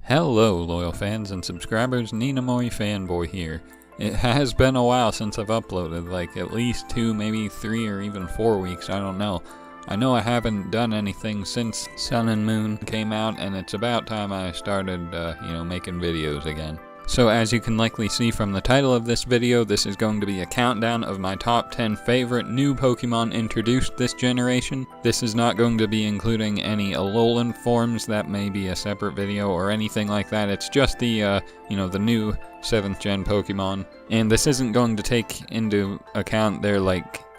Hello, loyal fans and subscribers, ninamorifanboi here. It has been a while since I've uploaded, like at least 2, maybe 3 or even 4 weeks, I don't know. I know I haven't done anything since Sun and Moon came out, and it's about time I started, making videos again. So as you can likely see from the title of this video, this is going to be a countdown of my top 10 favorite new Pokemon introduced this generation. This is not going to be including any Alolan forms, that may be a separate video or anything like that. It's just the, the new 7th gen Pokemon. And this isn't going to take into account their,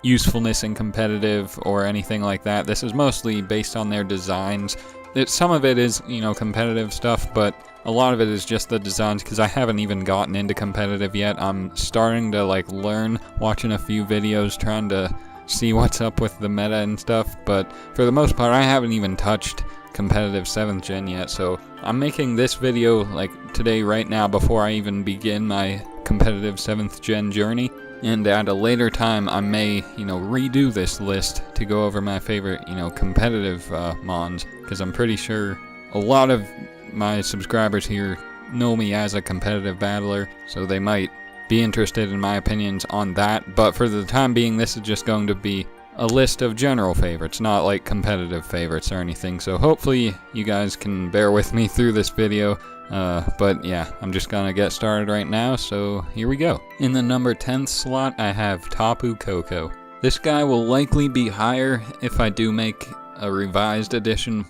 usefulness in competitive or anything like that. This is mostly based on their designs. Some of it is, competitive stuff, but a lot of it is just the designs, because I haven't even gotten into competitive yet. I'm starting to, learn, watching a few videos, trying to see what's up with the meta and stuff, but for the most part, I haven't even touched competitive 7th gen yet, so I'm making this video, today, right now, before I even begin my competitive 7th gen journey. And at a later time, I may, redo this list to go over my favorite, competitive mons, because I'm pretty sure a lot of my subscribers here know me as a competitive battler, so they might be interested in my opinions on that. But for the time being, this is just going to be a list of general favorites, not like competitive favorites or anything. So hopefully you guys can bear with me through this video. But yeah, I'm just gonna get started right now, so here we go. In the number 10th slot, I have Tapu Koko. This guy will likely be higher if I do make a revised edition,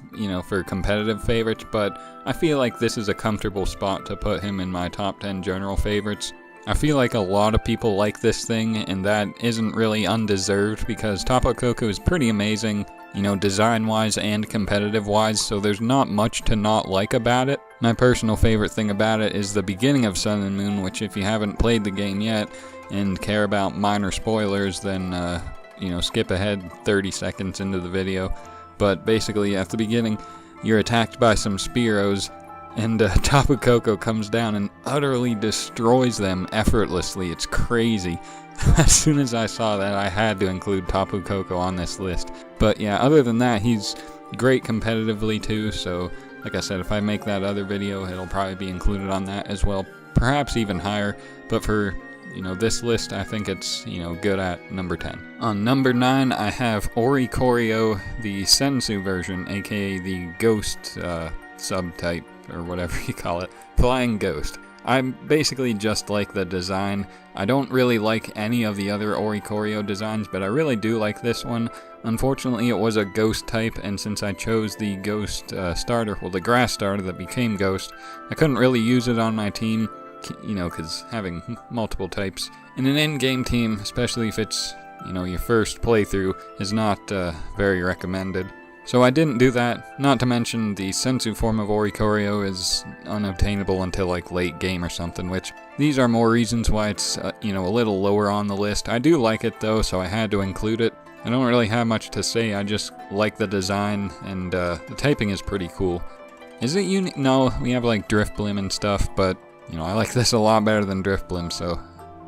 for competitive favorites, but I feel like this is a comfortable spot to put him in my top 10 general favorites. I feel like a lot of people like this thing, and that isn't really undeserved, because Tapu Koko is pretty amazing, design-wise and competitive-wise, so there's not much to not like about it. My personal favorite thing about it is the beginning of Sun and Moon, which if you haven't played the game yet and care about minor spoilers, then, skip ahead 30 seconds into the video. But basically, at the beginning, you're attacked by some Spearows, and Tapu Koko comes down and utterly destroys them effortlessly. It's crazy. As soon as I saw that, I had to include Tapu Koko on this list. But yeah, other than that, he's great competitively too, so like I said, if I make that other video, it'll probably be included on that as well, perhaps even higher. But for, this list, I think it's, good at number 10. On number 9, I have Oricorio, the Sensu version, aka the Ghost subtype, or whatever you call it, Flying Ghost. I basically just like the design. I don't really like any of the other Oricorio designs, but I really do like this one. Unfortunately, it was a Ghost type, and since I chose the Ghost starter, well, the Grass starter that became Ghost, I couldn't really use it on my team, because having multiple types in an in-game team, especially if it's, your first playthrough, is not very recommended. So I didn't do that, not to mention the Sensu form of Oricorio is unobtainable until late game or something, which these are more reasons why it's, a little lower on the list. I do like it though, so I had to include it. I don't really have much to say, I just like the design, and the typing is pretty cool. Is it unique? No, we have Drifblim and stuff, but, I like this a lot better than Drifblim, so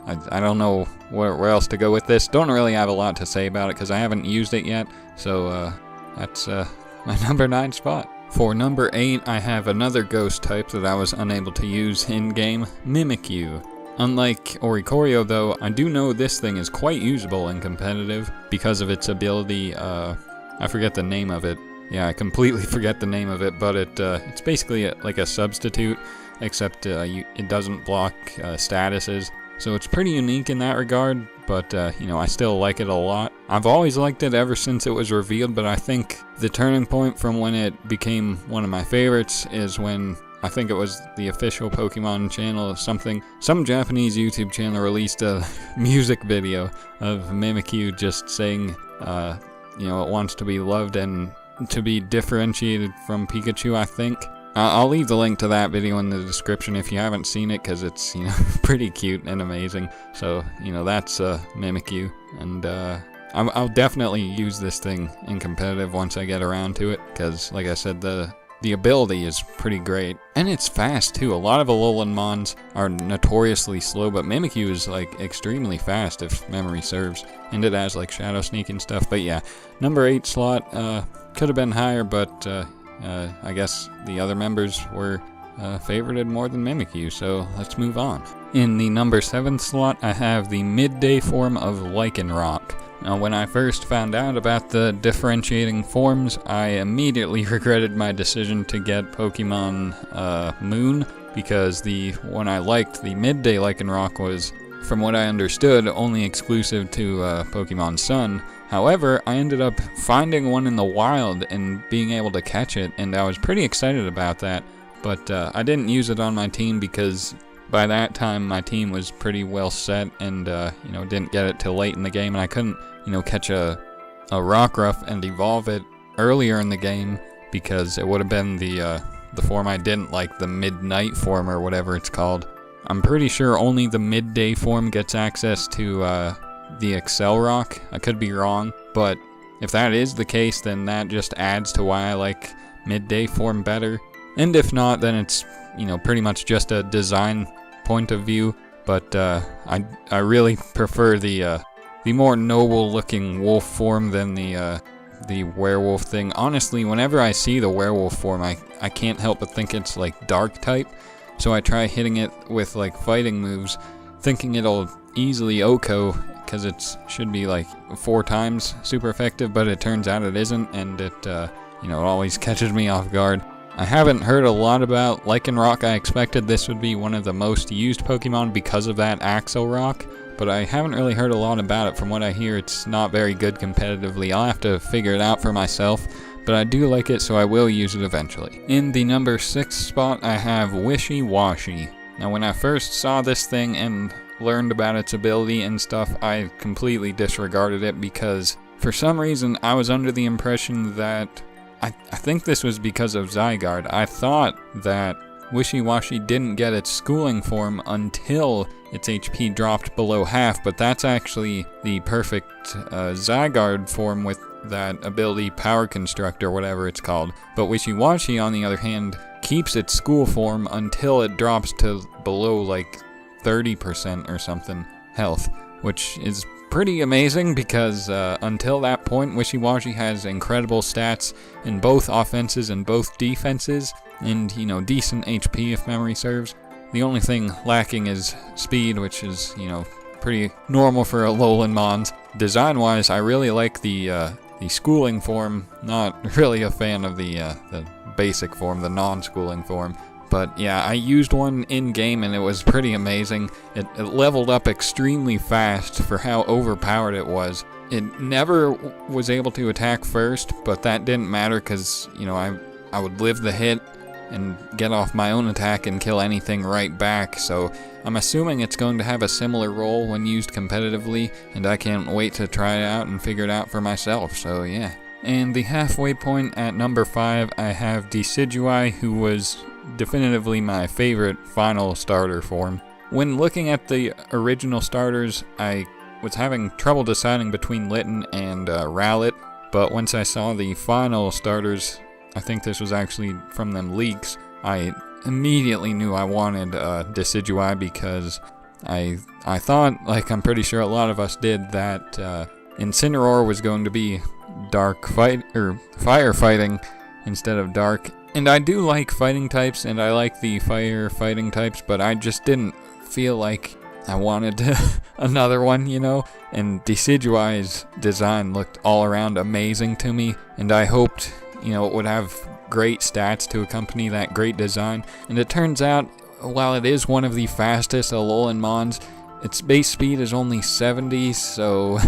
I don't know where else to go with this. Don't really have a lot to say about it, because I haven't used it yet, so, that's my number 9 spot. For number 8, I have another Ghost type that I was unable to use in-game, Mimikyu. Unlike Oricorio though, I do know this thing is quite usable in competitive because of its ability, I forget the name of it. Yeah, I completely forget the name of it, but it's basically like a substitute, except it doesn't block statuses. So it's pretty unique in that regard, but, I still like it a lot. I've always liked it ever since it was revealed, but I think the turning point from when it became one of my favorites is when, I think it was the official Pokemon channel or something, some Japanese YouTube channel released a music video of Mimikyu just saying, it wants to be loved and to be differentiated from Pikachu, I think. I'll leave the link to that video in the description if you haven't seen it, because it's, pretty cute and amazing. So, that's Mimikyu, and I'll definitely use this thing in competitive once I get around to it, because, like I said, the ability is pretty great. And it's fast, too. A lot of Alolan mons are notoriously slow, but Mimikyu is, extremely fast, if memory serves. And it has, Shadow Sneak and stuff. But yeah, number 8 slot could have been higher, but I guess the other members were favorited more than Mimikyu, so let's move on. In the number 7 slot, I have the midday form of Lycanroc. Now, when I first found out about the differentiating forms, I immediately regretted my decision to get Pokemon Moon, because the one I liked, the midday Lycanroc, was, from what I understood, only exclusive to Pokemon Sun. However, I ended up finding one in the wild and being able to catch it, and I was pretty excited about that. But I didn't use it on my team because by that time my team was pretty well set, and didn't get it till late in the game, and I couldn't catch a Rockruff and evolve it earlier in the game because it would have been the form I didn't like, the midnight form or whatever it's called. I'm pretty sure only the midday form gets access to the Accelerock. I could be wrong, but if that is the case, then that just adds to why I like midday form better. And if not, then it's pretty much just a design point of view. But I really prefer the more noble looking wolf form than the werewolf thing. Honestly, whenever I see the werewolf form, I can't help but think it's like dark type. So I try hitting it with like fighting moves, thinking it'll easily OHKO, because it should be like 4 times super effective, but it turns out it isn't, and it always catches me off guard. I haven't heard a lot about Lycanroc. I expected this would be one of the most used Pokemon because of that Accelerock, but I haven't really heard a lot about it. From what I hear, it's not very good competitively. I'll have to figure it out for myself, but I do like it, so I will use it eventually. In the number 6 spot, I have Wishy Washy. Now, when I first saw this thing and learned about its ability and stuff, I completely disregarded it because for some reason I was under the impression that I think this was because of Zygarde. I thought that Wishy Washy didn't get its schooling form until its HP dropped below half, but that's actually the perfect Zygarde form with that ability Power Construct or whatever it's called. But Wishy Washy, on the other hand, keeps its school form until it drops to below like 30% or something health, which is pretty amazing because until that point, Wishy Washy has incredible stats in both offenses and both defenses, and decent HP if memory serves. The only thing lacking is speed, which is pretty normal for Alolan Mons. Design-wise, I really like the schooling form. Not really a fan of the basic form, the non-schooling form. But yeah, I used one in-game and it was pretty amazing. It leveled up extremely fast for how overpowered it was. It never was able to attack first, but that didn't matter because, I would live the hit and get off my own attack and kill anything right back. So I'm assuming it's going to have a similar role when used competitively, and I can't wait to try it out and figure it out for myself, so yeah. And the halfway point at number 5, I have Decidueye, who was definitively my favorite final starter form. When looking at the original starters, I was having trouble deciding between Litten and Rowlet, but once I saw the final starters, I think this was actually from them leaks, I immediately knew I wanted Decidueye because I thought, like I'm pretty sure a lot of us did, that Incineroar was going to be firefighting instead of dark. And I do like fighting types, and I like the fire fighting types, but I just didn't feel like I wanted another one, And Decidueye's design looked all around amazing to me, and I hoped, it would have great stats to accompany that great design. And it turns out, while it is one of the fastest Alolan Mons, its base speed is only 70, so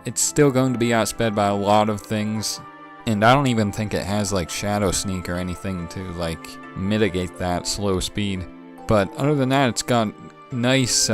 it's still going to be outsped by a lot of things. And I don't even think it has like Shadow Sneak or anything to like mitigate that slow speed. But other than that, it's got nice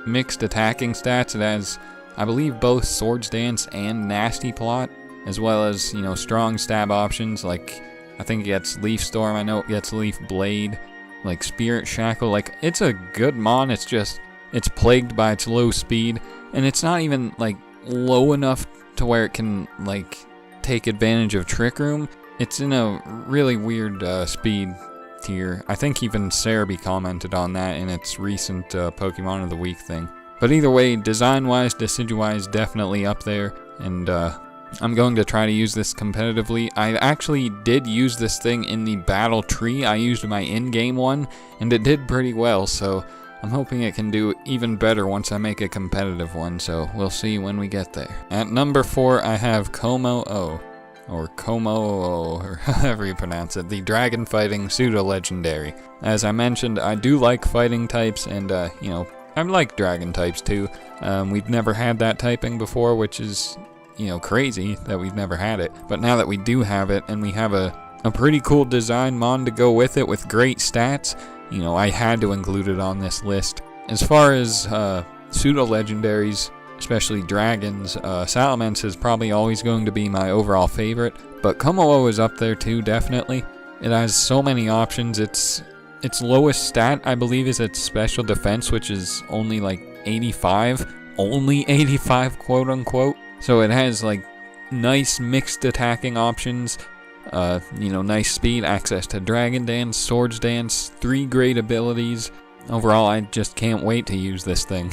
mixed attacking stats. It has, I believe, both Swords Dance and Nasty Plot, as well as, strong stab options. Like, I think it gets Leaf Storm, I know it gets Leaf Blade, like Spirit Shackle. Like, it's a good mon, it's just, it's plagued by its low speed, and it's not even, like, low enough to where it can, like, take advantage of Trick Room. It's in a really weird speed tier. I think even Cerebi commented on that in its recent Pokemon of the Week thing. But either way, design-wise, Decidueye is definitely up there, and I'm going to try to use this competitively. I actually did use this thing in the battle tree. I used my in-game one, and it did pretty well, so I'm hoping it can do even better once I make a competitive one, so we'll see when we get there. At number 4, I have Como-O, or Como-O, or however you pronounce it, the dragon fighting pseudo-legendary. As I mentioned, I do like fighting types, and, I like dragon types too. We've never had that typing before, which is, crazy that we've never had it. But now that we do have it, and we have a pretty cool design mon to go with it with great stats, I had to include it on this list. As far as pseudo-legendaries, especially dragons, Salamence is probably always going to be my overall favorite, but Como-O is up there too, definitely. It has so many options. Its lowest stat, I believe, is its special defense, which is only like 85. Only 85, quote unquote. So it has like nice mixed attacking options, nice speed, access to Dragon Dance, Swords Dance, 3 great abilities. Overall, I just can't wait to use this thing.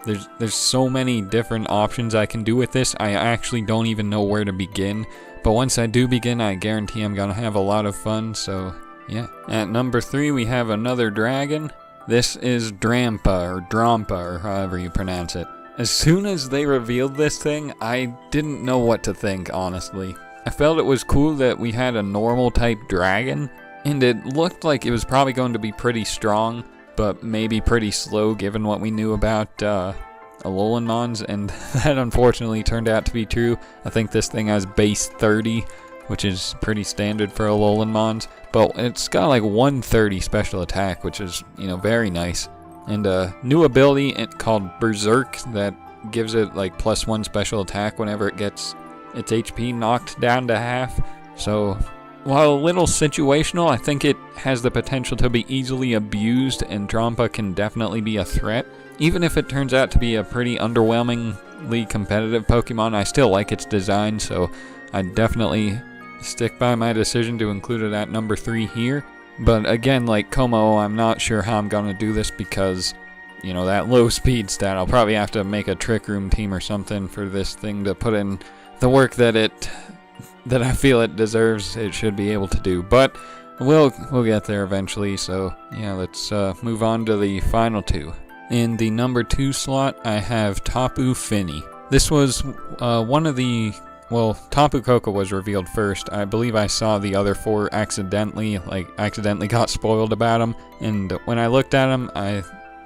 There's so many different options I can do with this, I actually don't even know where to begin. But once I do begin, I guarantee I'm gonna have a lot of fun, so yeah. At number 3, we have another dragon. This is Drampa, or Drampa, or however you pronounce it. As soon as they revealed this thing, I didn't know what to think, honestly. I felt it was cool that we had a normal type dragon, and it looked like it was probably going to be pretty strong, but maybe pretty slow given what we knew about Alolan mons, and that unfortunately turned out to be true. I think this thing has base 30, which is pretty standard for Alolan mons, but it's got like 130 special attack, which is, very nice. And a new ability called Berserk that gives it like +1 special attack whenever it gets its HP knocked down to half. So while a little situational, I think it has the potential to be easily abused, and Drampa can definitely be a threat. Even if it turns out to be a pretty underwhelmingly competitive Pokemon, I still like its design, so I'd definitely stick by my decision to include it at number 3 here. But again, like Como, I'm not sure how I'm gonna do this because, that low speed stat, I'll probably have to make a Trick Room team or something for this thing to put in the work that I feel it deserves. It should be able to do, but we'll get there eventually. So yeah, let's move on to the final 2. In the number 2 slot, I have Tapu Fini. This was one of the... Well, Tapu Koko was revealed first. I believe I saw the other 4 accidentally got spoiled about them. And when I looked at them, I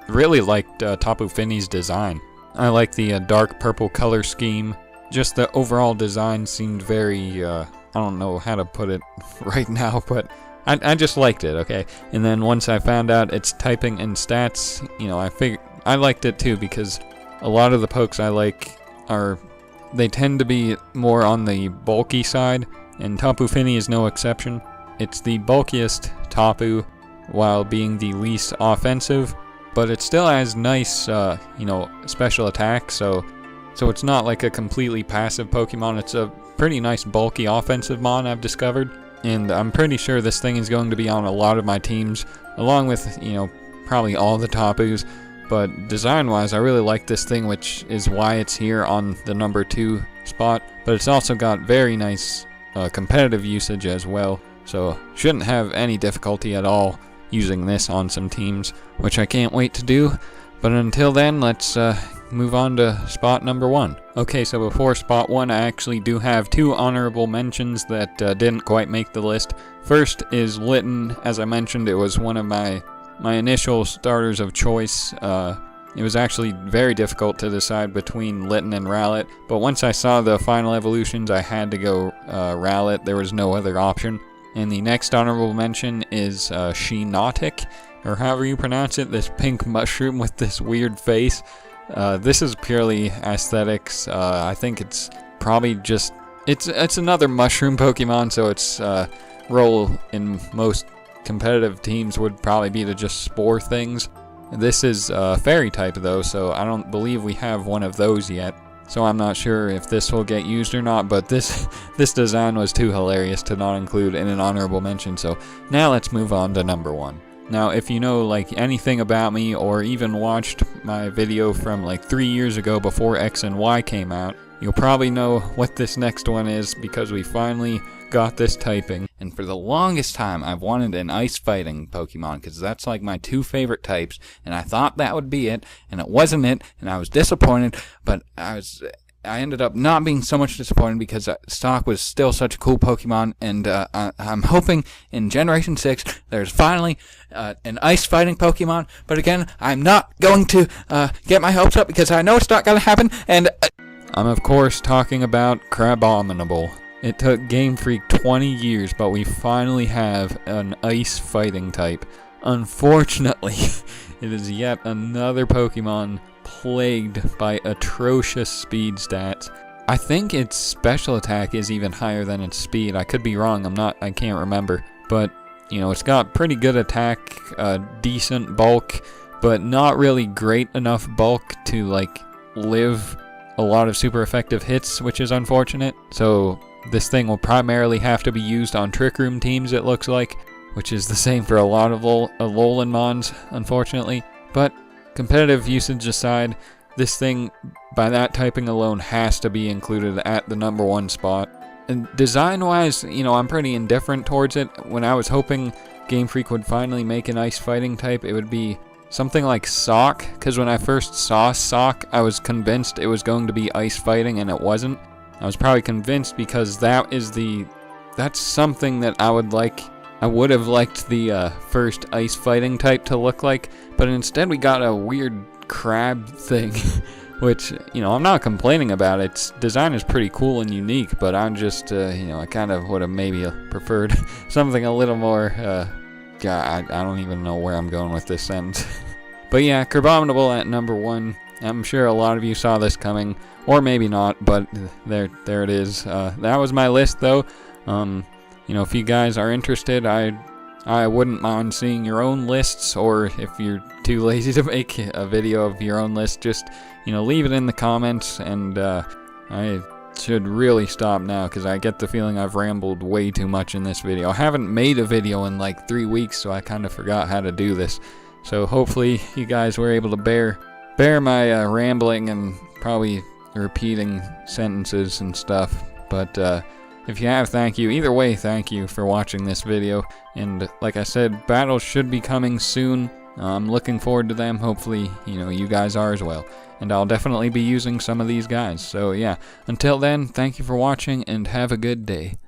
really liked Tapu Fini's design. I like the dark purple color scheme. Just the overall design seemed very, I don't know how to put it right now, but I just liked it, okay? And then once I found out its typing and stats, I liked it too, because a lot of the pokes I like they tend to be more on the bulky side, and Tapu Fini is no exception. It's the bulkiest Tapu while being the least offensive, but it still has nice, special attack, so it's not like a completely passive Pokemon. It's a pretty nice bulky offensive mon, I've discovered, and I'm pretty sure this thing is going to be on a lot of my teams, along with, probably all the Tapus. But design-wise, I really like this thing, which is why it's here on the number 2 spot. But it's also got very nice competitive usage as well, so shouldn't have any difficulty at all using this on some teams, which I can't wait to do. But until then, let's move on to spot number 1. Okay, so before spot 1, I actually do have 2 honorable mentions that didn't quite make the list. First is Litten. As I mentioned, it was one of my initial starters of choice. It was actually very difficult to decide between Litten and Rowlet, but once I saw the final evolutions, I had to go Rowlet. There was no other option. And the next honorable mention is Sheenotic, or however you pronounce it, this pink mushroom with this weird face. This is purely aesthetics. I think it's probably just... It's another mushroom Pokemon, so its role in most competitive teams would probably be to just spore things. This is fairy type though, so I don't believe we have one of those yet. So I'm not sure if this will get used or not, but this design was too hilarious to not include in an honorable mention. So now let's move on to number 1. Now, if you know like anything about me, or even watched my video from like 3 years ago before X and Y came out, you'll probably know what this next one is because we finally got this typing. And for the longest time, I've wanted an ice fighting Pokemon because that's like my 2 favorite types, and I thought that would be it, and it wasn't it, and I was disappointed, but I ended up not being so much disappointed because Stock was still such a cool Pokemon, and I'm hoping in Generation 6 there's finally an ice fighting Pokemon, but again, I'm not going to get my hopes up because I know it's not going to happen, and I'm of course talking about Crabominable. It took Game Freak 20 years, but we finally have an ice fighting type. Unfortunately, it is yet another Pokemon plagued by atrocious speed stats. I think its special attack is even higher than its speed. I could be wrong, I can't remember. But, you know, it's got pretty good attack, decent bulk, but not really great enough bulk to, like, live a lot of super effective hits, which is unfortunate. So this thing will primarily have to be used on Trick Room teams, it looks like, which is the same for a lot of Alolan mons, unfortunately. But competitive usage aside, this thing, by that typing alone, has to be included at the #1 spot. And design-wise, you know, I'm pretty indifferent towards it. When I was hoping Game Freak would finally make an ice fighting type, it would be something like Sock, because when I first saw Sock, I was convinced it was going to be ice fighting, and it wasn't. I was probably convinced because that's something that I would have liked the first ice fighting type to look like, but instead we got a weird crab thing, which, you know, I'm not complaining about. Its design is pretty cool and unique, but I'm just, you know, I kind of would have maybe preferred something a little more, God, I don't even know where I'm going with this sentence. But yeah, Crabominable at #1. I'm sure a lot of you saw this coming, or maybe not, but there it is. That was my list, though. You know, if you guys are interested, I wouldn't mind seeing your own lists, or if you're too lazy to make a video of your own list, just, you know, leave it in the comments, and I should really stop now because I get the feeling I've rambled way too much in this video. I haven't made a video in like 3 weeks, so I kind of forgot how to do this. So hopefully you guys were able to bear my rambling and probably repeating sentences and stuff, but if you have, thank you. Either way, thank you for watching this video. And like I said, battles should be coming soon. I'm looking forward to them. Hopefully, you know, you guys are as well. And I'll definitely be using some of these guys. So yeah, until then, thank you for watching and have a good day.